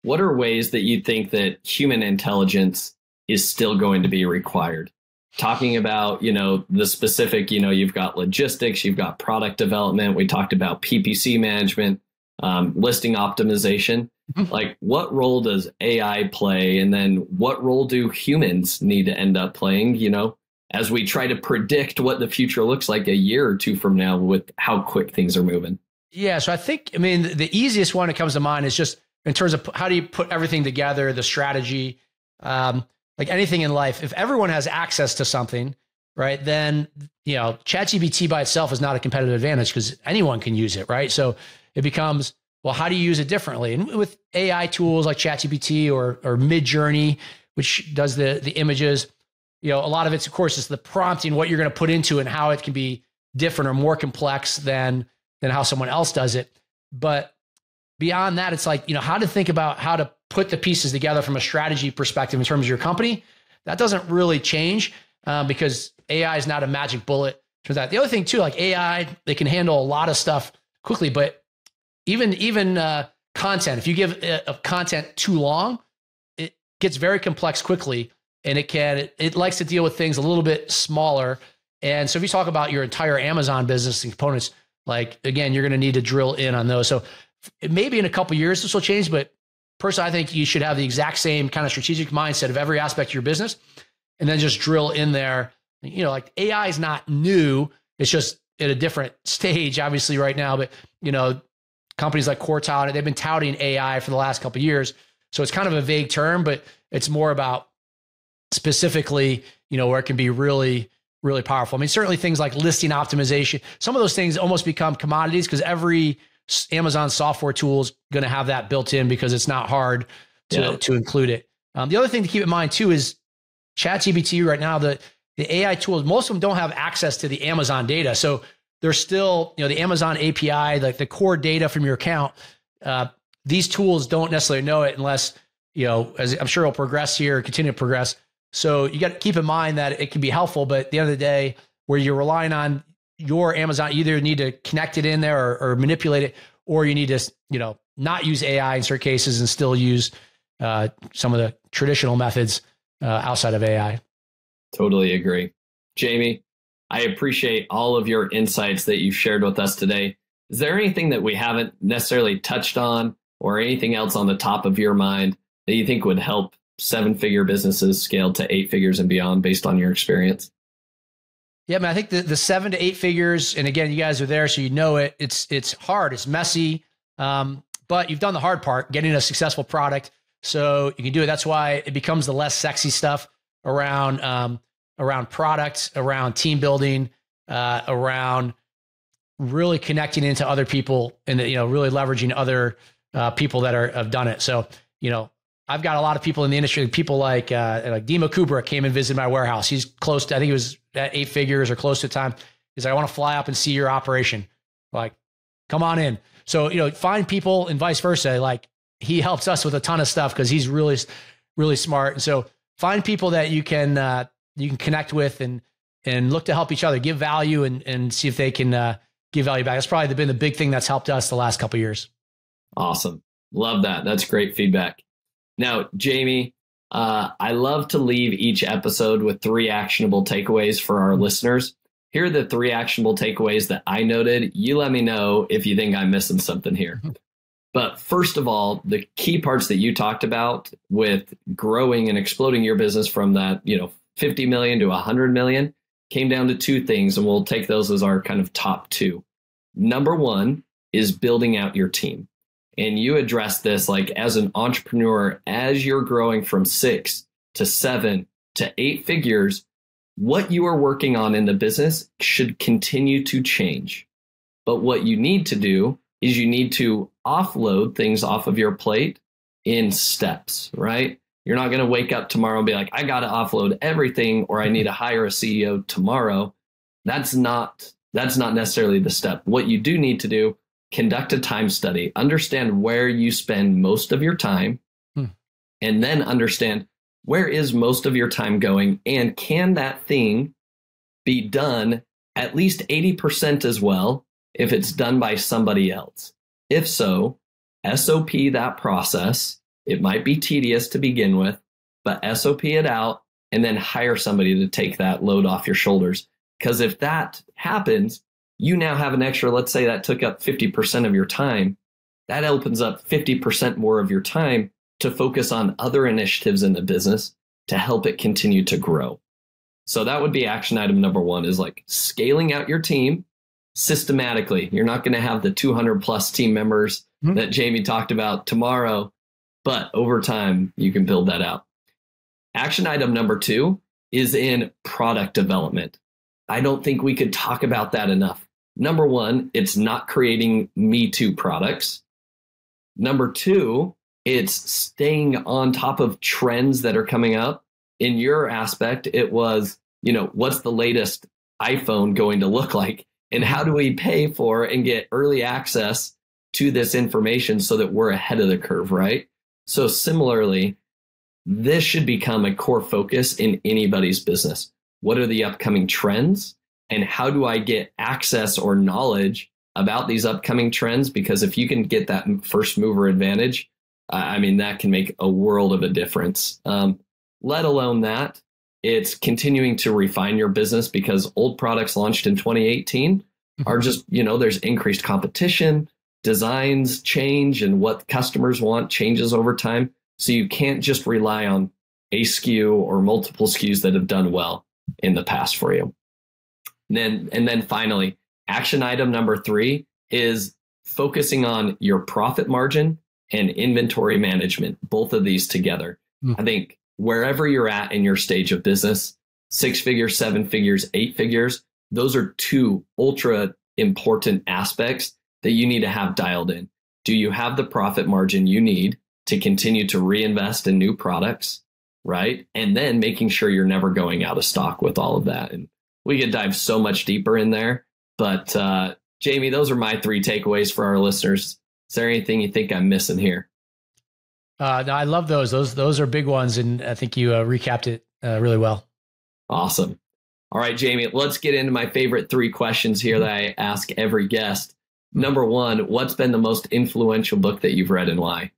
What are ways that you think that human intelligence is still going to be required? Talking about, the specific, you've got logistics, you've got product development. We talked about PPC management, listing optimization. Like, what role does AI play? And then what role do humans need to end up playing, as we try to predict what the future looks like a year or two from now with how quick things are moving? Yeah. So the easiest one that comes to mind is just in terms of how do you put everything together, the strategy, like anything in life. If everyone has access to something, right, then, ChatGPT by itself is not a competitive advantage because anyone can use it, right? So it becomes, well, how do you use it differently? And with AI tools like ChatGPT or Midjourney, which does the images, a lot of it's, of course, is the prompting, what you're going to put into it and how it can be different or more complex than how someone else does it. But beyond that, it's like, how to think about how to put the pieces together from a strategy perspective in terms of your company. That doesn't really change because AI is not a magic bullet for that. The other thing too, like AI, they can handle a lot of stuff quickly, but even content, if you give a content too long, it gets very complex quickly, and it likes to deal with things a little bit smaller. And so if you talk about your entire Amazon business and components, like, again, you're going to need to drill in on those. So maybe in a couple of years, this will change, but personally, I think you should have the exact same kind of strategic mindset of every aspect of your business, and then just drill in there. Like AI is not new. It's just at a different stage, obviously, right now. But, companies like Quartile, they've been touting AI for the last couple of years. So it's kind of a vague term, but it's more about specifically, where it can be really, really powerful. I mean, certainly things like listing optimization, some of those things almost become commodities because every Amazon software tool is going to have that built in because it's not hard to include it. The other thing to keep in mind too is ChatGPT right now, the AI tools, most of them don't have access to the Amazon data. So there's still, the Amazon API, like the core data from your account. These tools don't necessarily know it unless, as I'm sure it'll progress here, continue to progress. So you got to keep in mind that it can be helpful, but at the end of the day, where you're relying on your Amazon, you either need to connect it in there or manipulate it, or you need to, not use AI in certain cases and still use some of the traditional methods outside of AI. Totally agree. Jamie, I appreciate all of your insights that you've shared with us today. Is there anything that we haven't necessarily touched on or anything else on the top of your mind that you think would help 7-figure businesses scale to 8 figures and beyond based on your experience? Yeah, man, I think the 7 to 8 figures, and again, you guys are there, so it. It's hard, it's messy, but you've done the hard part, getting a successful product, so you can do it. That's why it becomes the less sexy stuff around products, around team building, around really connecting into other people, and really leveraging other people that have done it. So I've got a lot of people in the industry, people like Dima Kubra came and visited my warehouse. He's close to, I think he was at 8 figures or close to time. He's like, I want to fly up and see your operation. Like, come on in. So, find people and vice versa. Like, he helps us with a ton of stuff because he's really, really smart. And so find people that you can connect with and look to help each other, give value and see if they can give value back. That's probably been the big thing that's helped us the last couple of years. Awesome. Love that. That's great feedback. Now, Jamie, I love to leave each episode with 3 actionable takeaways for our listeners. Here are the 3 actionable takeaways that I noted. You let me know if you think I'm missing something here. But first of all, the key parts that you talked about with growing and exploding your business from that, 50 million to 100 million came down to 2 things, and we'll take those as our kind of top 2. Number 1 is building out your team. And you address this like as an entrepreneur, as you're growing from 6 to 7 to 8 figures, what you are working on in the business should continue to change. But what you need to do is you need to offload things off of your plate in steps, right? You're not going to wake up tomorrow and be like, I got to offload everything, or I need to hire a CEO tomorrow. That's not necessarily the step. What you do need to do, conduct a time study, understand where you spend most of your time, and then understand where is most of your time going, and can that thing be done at least 80% as well if it's done by somebody else? If so, SOP that process. It might be tedious to begin with, but SOP it out and then hire somebody to take that load off your shoulders. Because if that happens, you now have an extra, let's say that took up 50% of your time. That opens up 50% more of your time to focus on other initiatives in the business to help it continue to grow. So that would be action item number 1, is like scaling out your team systematically. You're not going to have the 200 plus team members that Jamie talked about tomorrow, but over time you can build that out. Action item number 2 is in product development. I don't think we could talk about that enough. Number 1, it's not creating Me Too products. Number 2, it's staying on top of trends that are coming up. In your aspect, it was, what's the latest iPhone going to look like? And how do we pay for and get early access to this information so that we're ahead of the curve, right? So similarly, this should become a core focus in anybody's business. What are the upcoming trends? And how do I get access or knowledge about these upcoming trends? Because if you can get that first mover advantage, I mean, that can make a world of a difference. Let alone that, it's continuing to refine your business, because old products launched in 2018 are just, there's increased competition, designs change, and what customers want changes over time. So you can't just rely on a SKU or multiple SKUs that have done well in the past for you. And then finally, action item number 3 is focusing on your profit margin and inventory management, both of these together. I think wherever you're at in your stage of business, 6 figures, 7 figures, 8 figures, those are 2 ultra important aspects that you need to have dialed in. Do you have the profit margin you need to continue to reinvest in new products, right? And then making sure you're never going out of stock with all of that. And we could dive so much deeper in there. But Jamie, those are my 3 takeaways for our listeners. Is there anything you think I'm missing here? No, I love those. Those are big ones. And I think you recapped it really well. Awesome. All right, Jamie, let's get into my favorite 3 questions here that I ask every guest. Number 1, what's been the most influential book that you've read and why?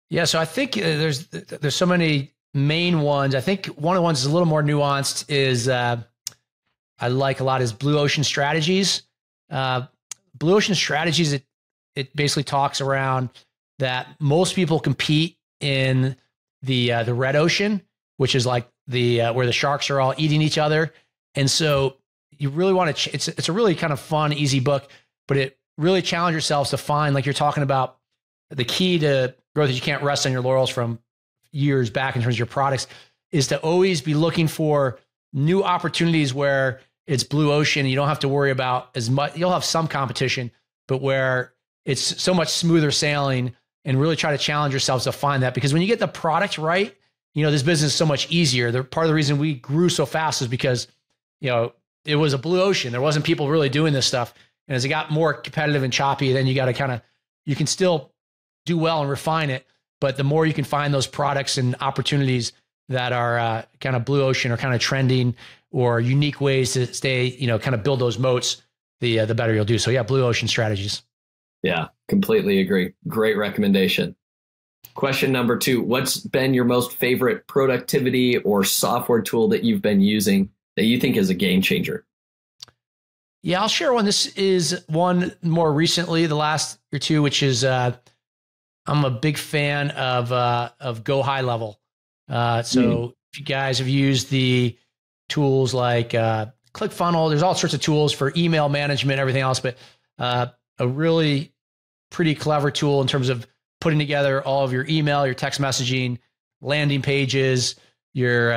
Yeah, so I think there's so many main ones. I think one of the ones is a little more nuanced is I like a lot is Blue Ocean Strategies. Blue Ocean Strategies, it basically talks around that most people compete in the red ocean, which is like where the sharks are all eating each other. And so you really want to, it's a really kind of fun, easy book, but it really challenges yourselves to find, like you're talking about, the key to growth is you can't rest on your laurels from years back in terms of your products, is to always be looking for new opportunities where it's blue ocean. You don't have to worry about as much. You'll have some competition, but where it's so much smoother sailing, and really try to challenge yourselves to find that. Because when you get the product right, this business is so much easier. Part of the reason we grew so fast is because, it was a blue ocean. There wasn't people really doing this stuff. And as it got more competitive and choppy, then you got to you can still do well and refine it. But the more you can find those products and opportunities that are kind of blue ocean or kind of trending or unique ways to stay, kind of build those moats, the better you'll do. So yeah, Blue Ocean Strategies. Yeah, completely agree. Great recommendation. Question number 2, what's been your most favorite productivity or software tool that you've been using that you think is a game changer? Yeah, I'll share one. This is one more recently, the last or 2, which is I'm a big fan of Go High Level. So if you guys have used the tools like ClickFunnels, there's all sorts of tools for email management, everything else, but a really pretty clever tool in terms of putting together all of your email, your text messaging, landing pages, your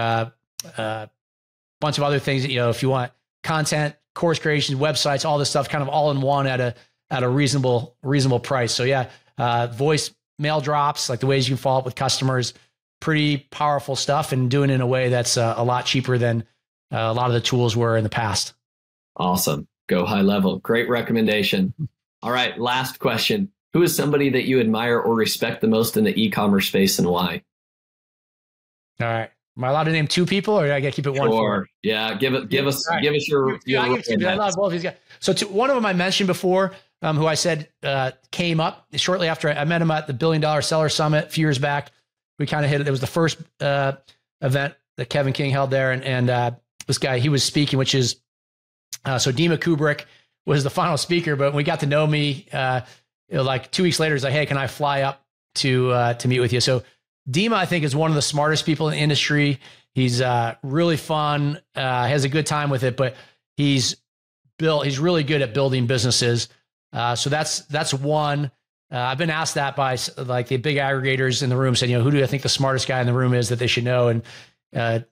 bunch of other things that, if you want content, course creation, websites, all this stuff kind of all in one at a reasonable price. So yeah, voice mail drops, like the ways you can follow up with customers, pretty powerful stuff, and doing it in a way that's a lot cheaper than a lot of the tools were in the past. Awesome. Go High Level. Great recommendation. All right. Last question. Who is somebody that you admire or respect the most in the e-commerce space, and why? All right. Am I allowed to name 2 people, or do I got to keep it one? Sure. Yeah. Give us your. I love both of these guys. So one of them I mentioned before, who I said came up shortly after I met him at the $1 Billion Seller Summit a few years back. We kind of hit it. It was the first event that Kevin King held there, and this guy, he was speaking, which is so Dima Kubrick was the final speaker. But when we got to know me, like 2 weeks later, he's like, "Hey, can I fly up to meet with you?" So Dima, I think, is one of the smartest people in the industry. He's really fun, has a good time with it, but he's really good at building businesses. So that's one. I've been asked that by like the big aggregators in the room, saying, who do I think the smartest guy in the room is that they should know? And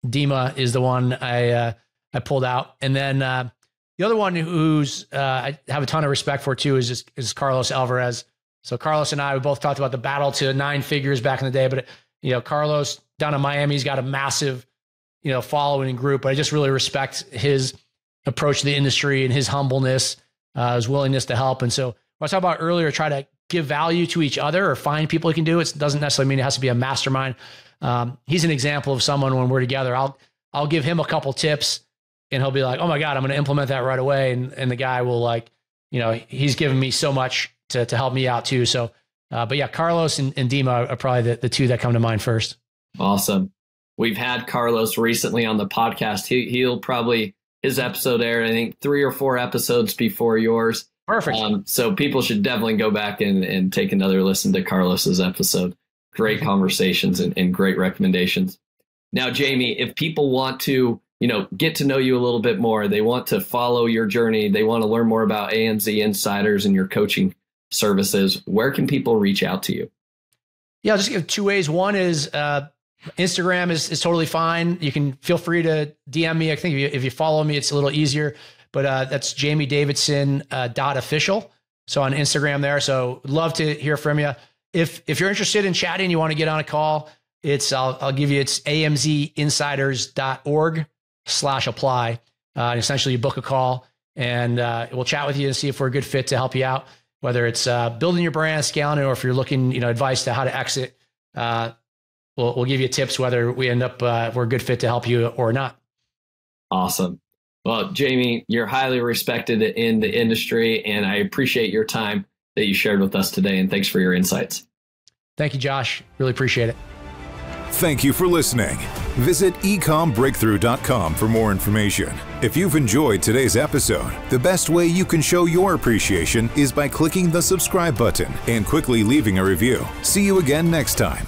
Dima is the one I pulled out. And then the other one who's I have a ton of respect for too is Carlos Alvarez. So Carlos and I, we both talked about the battle to 9 figures back in the day, but Carlos down in Miami, he's got a massive, following and group. But I just really respect his approach to the industry and his humbleness. his willingness to help. And so what I talked about earlier, try to give value to each other or find people who can do it. It doesn't necessarily mean it has to be a mastermind. He's an example of someone when we're together, I'll give him a couple tips and he'll be like, oh my God, I'm going to implement that right away. And the guy will like, he's given me so much to help me out too. So, but yeah, Carlos and Dima are probably the two that come to mind first. Awesome. We've had Carlos recently on the podcast. He'll probably, his episode aired, I think 3 or 4 episodes before yours. Perfect. So people should definitely go back and take another listen to Carlos's episode. Great conversations and great recommendations. Now, Jamie, if people want to, get to know you a little bit more, they want to follow your journey, they want to learn more about ANZ Insiders and your coaching services, where can people reach out to you? Yeah, I'll just give 2 ways. One is Instagram is totally fine. You can feel free to DM me. I think if you follow me, it's a little easier, but that's jamiedavidson.official. So on Instagram there. So love to hear from you. If you're interested in chatting, you want to get on a call, I'll give you, it's amzinsiders.org/apply. Essentially you book a call and we'll chat with you and see if we're a good fit to help you out, whether it's building your brand, scaling it, or if you're looking, advice to how to exit. We'll give you tips whether we end up, we're a good fit to help you or not. Awesome. Well, Jamie, you're highly respected in the industry, and I appreciate your time that you shared with us today, and thanks for your insights. Thank you, Josh. Really appreciate it. Thank you for listening. Visit eCommBreakthrough.com for more information. If you've enjoyed today's episode, the best way you can show your appreciation is by clicking the subscribe button and quickly leaving a review. See you again next time.